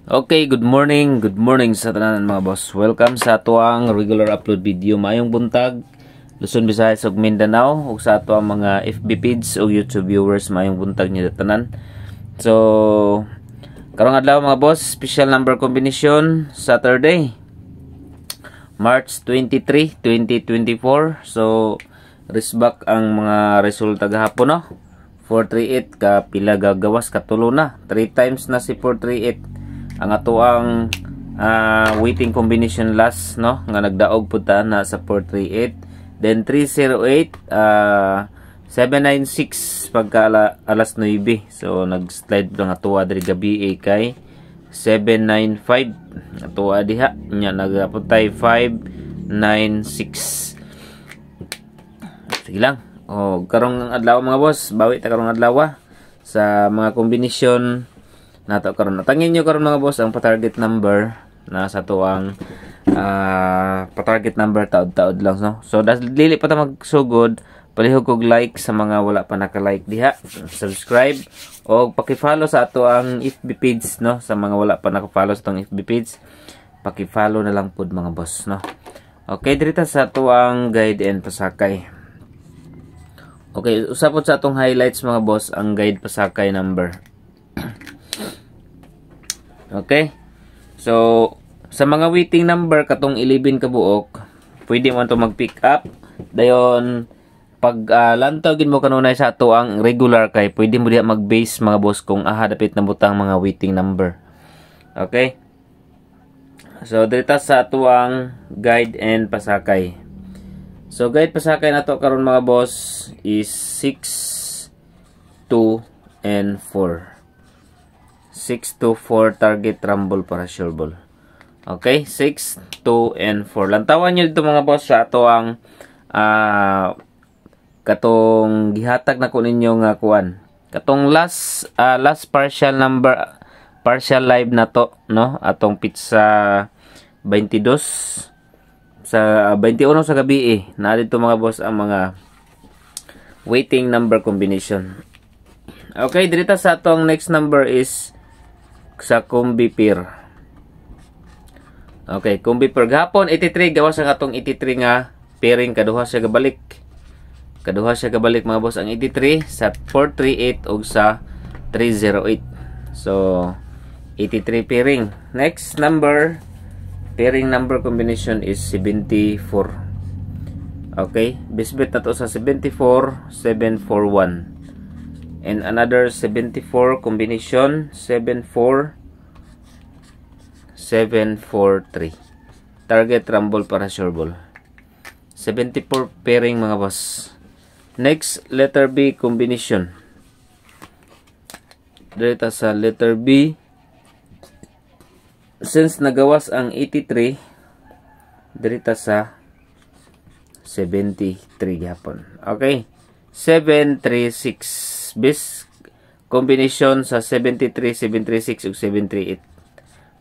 Okay, good morning sa tanan mga boss. Welcome sa atuang regular upload video. Mayong buntag, Luzon, Visayas ug Mindanao ug sa atuang mga FB page ug YouTube viewers, mayong buntag niyo tanan. So, karong adlaw mga boss, special number combination Saturday, March 23, 2024. So, risback ang mga resulta gahapon, no? 438 ka pila gagawas katulo na. 3 times na si 438 ang ato ang waiting combination last, no, nga nagdaog punta na sa 438, then 308, 796 pagka alas 9. So nag-slide lang ato adri gabi kay 795 ato diha nya nagapuntay 596. Sige lang, karong adlaw mga boss, bawi ta karong adlaw sa mga kombinasyon nato karon. Natangin nyo karon mga boss ang pa-target number na sa tuang pa-target number taod-taod lang, no. So dili pa ta magsugod, palihog kog like sa mga wala pa naka-like diha, subscribe o paki-follow sa ato ang FB page, no. Sa mga wala pa naka-follow sa tong FB page, paki-follow na lang pud mga boss, no. Okay, dirita sa ato ang guide and pasakay. Okay, usapon sa atong highlights mga boss ang guide pasakay number. Okay, so sa mga waiting number katong 11 kabuok, pwede mo to mag-pick up dayon pag lantaw gid mo kanunay sa ato ang regular, kay pwede mo diha mag-base mga boss kung dapit na butang mga waiting number. Okay, so dito sa ato ang guide and pasakay. So guide pasakay nato karon mga boss is 6, 2 and 4. 6 to 4 target rumble para sure ball. Okay, 6, 2 and 4. Lantawan nyo dito mga boss sa ato ang katong gihatag na ko ninyo nga kuan. Katong last partial number, partial live na to, no? Atong pizza 22 sa 21 sa gabi na dito mga boss ang mga waiting number combination. Okay, dito sa atong next number is sa combi pair. Okay, combi pair gahapon 83, gawas ang atong 83 nga pairing, kaduha siya gabalik. Kaduha siya gabalik mga boss ang 83 sa 438 ug sa 308. So 83 pairing. Next number, pairing number combination is 74. Okay, bisbet na to sa 74, 741. And another 74 combination, 74, 743. Target rumble para sure ball. 74 pairing mga boss. Next, letter B combination. Dito sa letter B, since nagawas ang 83, dito sa 73 gapon. Okay, 736. Base combination sa 73, 736 ug 738.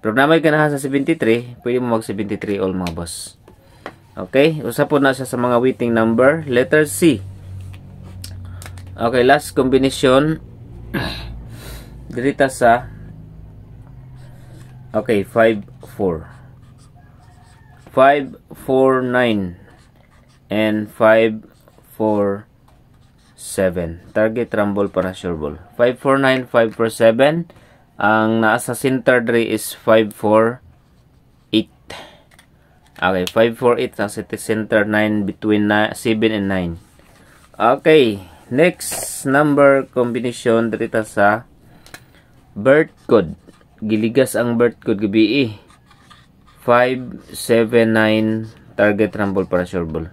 Pero namay ganahan sa 73, pwede mo mag 73 all mga boss. Okay, usapon na siya sa mga waiting number. Letter C. Okay, last combination dirita sa 5, 4. 5, 4, 9 and 5, 4, 7. Target rumble para sure ball. 549, 547. Ang nasa center dre is 548. Okay, 548 nasa center, 9 between 7 and 9. Okay, next number combination dito sa birth code. Giligas ang birth code gabi 579 target rumble para sure ball.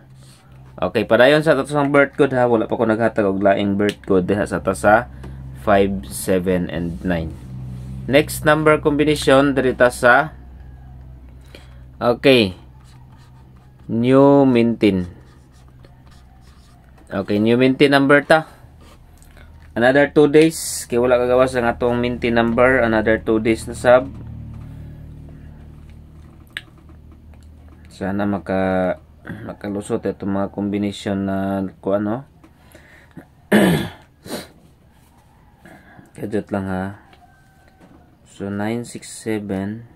Okay, padayon sa tatosang birth code wala pa ko naghatag og laing birth code diha sa tasa 5, 7 and 9. Next number combination dito sa new mintin. Okay, new mintin number ta. Another 2 days kay wala kagawas ang atong mintin number, another 2 days na sab. Sana makalusot itong mga combination na ano. Kadjot lang ha. So 967.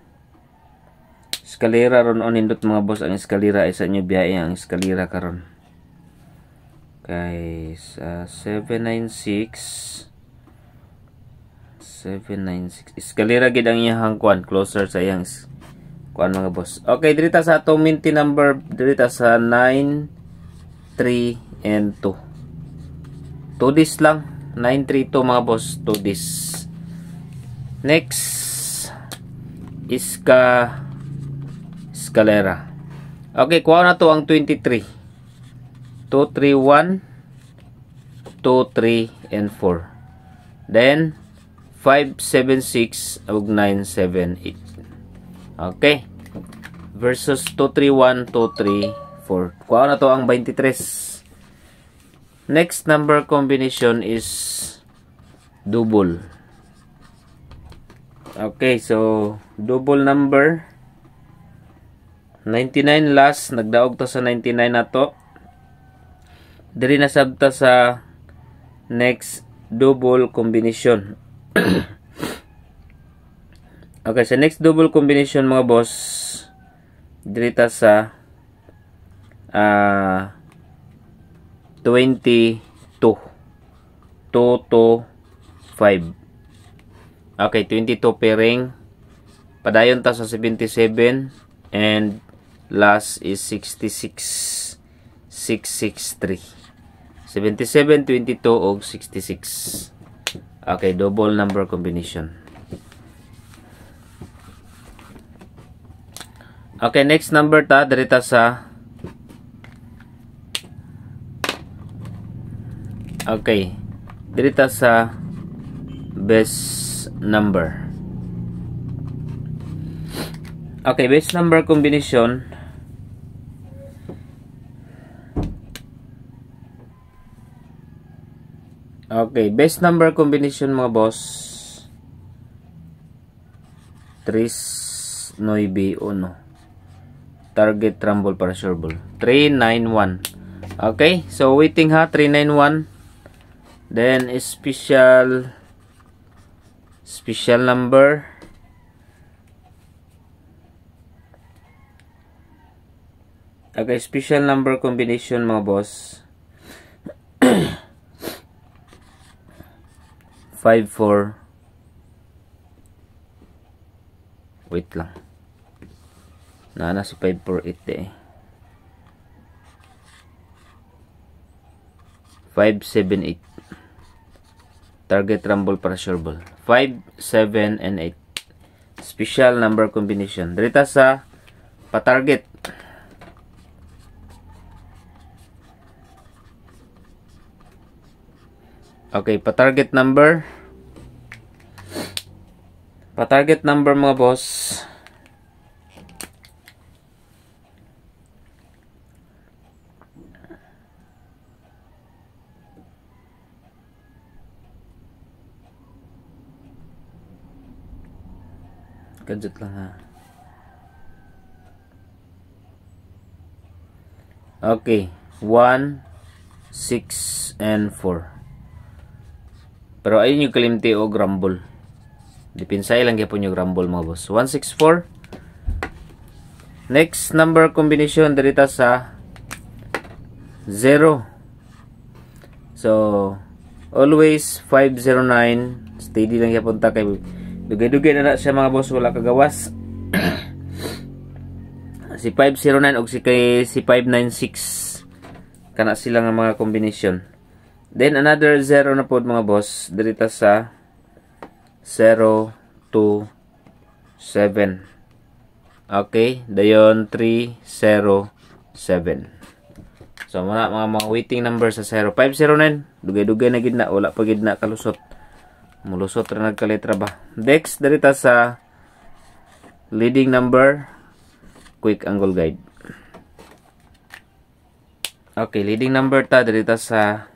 Eskalera ron on nindot mga boss, ang eskalera isa nyo biyahe ang eskalera karon. Okay, sa 796 eskalera gid ang iyang kuan, closer sa iyang kuan mga boss. Okay, dirita sa atong minty number dirita sa 9, 3 and 2. 2 dis lang, 932 mga boss, 2 dis. Next eskalera. Okay, kuha na to ang 23. 231, 23 and 4. Then 576 ug 978. Okay. Versus 231, 234. Kuha na to ang 23. Next number combination is double. Okay, so double number 99 last, nagdaog to sa 99 na to. Diri na sabta sa next double combination. Okay, sa next double combination mga boss, diri ta sa 22 2 to 5. Okay, 22 pairing. Padayon ta sa 77 and last is 66 663. 77, 22 og 66. Okay, double number combination. Okay, next number ta dirita sa dirita sa best number. Okay, best number combination. Okay, best number combination mga boss. 391. Target rumble para sure ball. 391. Okay, so waiting ha, 391. Then special number. Okay, special number combination mga boss. 54. Wait lang. Nana si 548 eh. 578. Target rumble para sure ball. 5, 7 and 8. Special number combination. Dirita sa pa-target. Okay, pa-target number. Pa-target number mga boss. Gadget lang ha. Okay, 1, 6 and 4. Pero ayun yung kalimti o grumble. Depinsay lang yapon yung grumble mga boss. 164. Next number combination dirita sa 0. So always 509. Steady lang yapon ta kay dugay-dugay na siya mga boss, wala kagawas. Si 509 og si 596 kana sila nga mga combination. Then another 0 na pod mga boss dirita sa 0, 2, 7. Okay, dayon 3, 0, 7. So muna mga waiting number sa 0. 509, dugay-dugay na gid na, wala pa gid na kalusot. Mulusot ra nagkaletra ba. Next dirita sa leading number, quick angle guide. Okay, leading number ta dirita sa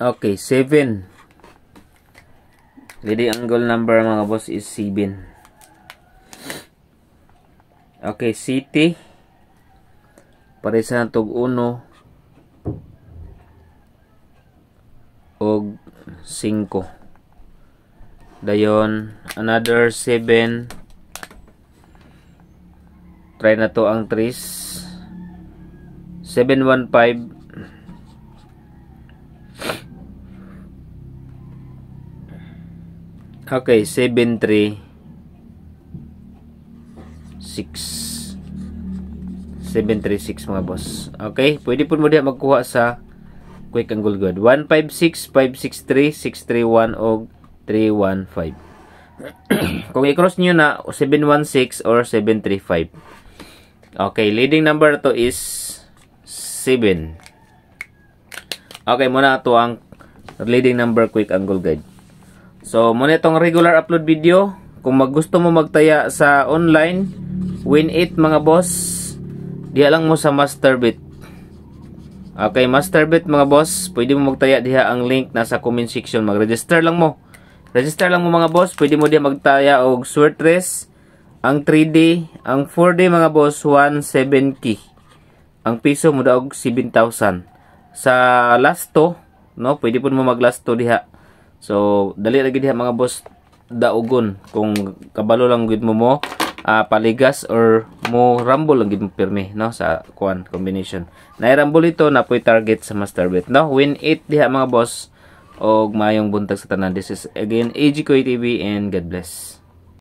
okay, 7. Leading angle number mga boss is 7. Okay, city. Parisa na tog 1 og 5. Dayon another 7. Try na to ang 3. 715. Okay, 736 736 mga boss. Okay, pwede po mo diha magkuha sa quick angle good. 156, 563, 631 o 315. Kung i-cross nyo na 716 or 735. Okay, leading number to is 7. Okay, muna ito ang leading number quick angle guide. So, muna itong regular upload video. Kung gusto mo magtaya sa online, Win8 mga boss, diha lang mo sa Masterbit. Okay, Masterbit mga boss, pwede mo magtaya diha ang link nasa comment section. Mag-register lang mo. Register lang mo mga boss, pwede mo diha magtaya og sword race, ang 3D, ang 4D mga boss, 1,700. Ang piso mo daog 7,000. Sa last to, no, pwede po mo mag last to diha. So, dali lagi diha mga boss daugon kung kabalo lang gid mo paligas or mo rumble lang gid mo pirmi no sa kuan combination. Na rumble ito na poy target sa Masterbit no. Win8 diha mga boss og mayong buntag sa tanan. This is again AG Koy TV and God bless.